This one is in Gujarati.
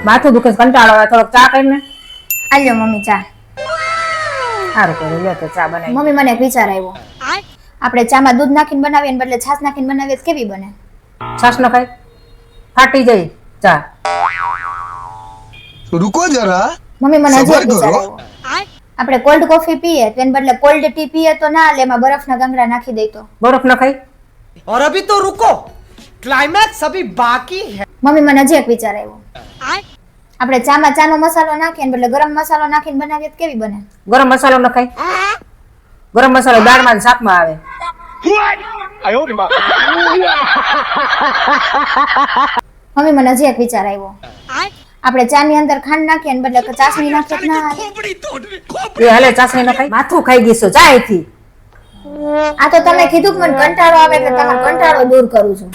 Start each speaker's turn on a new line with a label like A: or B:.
A: માથું દુખે છે, કંટાળો આવે, થોડોક ચા કરીને.
B: આલ્યો મમ્મી ચા.
A: સારું કર્યું, લે તો ચા બનાવી.
B: મમ્મી મને એક વિચાર આવ્યો. આપણે ચામાં દૂધ નાખીને બનાવીએ ને બદલે છાશ નાખીને બનાવીએ તો કેવી બને?
A: છાશ ન ખાય, ફાટી જાય ચા.
C: रुको जरा
B: મમ્મી મને હજી એક
C: સબર
B: વિચાર
C: કરો.
B: આવ્યો. આપણે કોલ્ડ કોફી પીએ તો એને બદલે કોલ્ડ ટી પીએ તો ના લે, એમાં બરફના ગંગડા નાખી દઈ તો?
A: બરફ ન ખાય.
D: और अभी तो रुको, क्लाइमैक्स अभी बाकी है.
B: મમ્મી મને હજી એક વિચાર આવ્યો. આપણે ચામાં ચાનો મસાલો નાખીએ ને બદલે ગરમ મસાલો નાખીને બનાવીએ તો કેવી બને?
A: ગરમ મસાલો ન ખાય. ગરમ મસાલો દાળમાં ને શાકમાં આવે.
B: મમ્મી મને હજી એક વિચાર આવ્યો. આપણે ચાની અંદર ખાંડ નાખીએ ને બદલે ચાસણી નાખીએ તો ના હાલે?
A: એ હાલે, ચાસણી ન ખાય. માથું ખાઈ ગઈશું ચા અહીંથી.
B: આ તો તમે કીધું કે મને કંટાળો આવે એટલે તમારો કંટાળો દૂર કરું છું.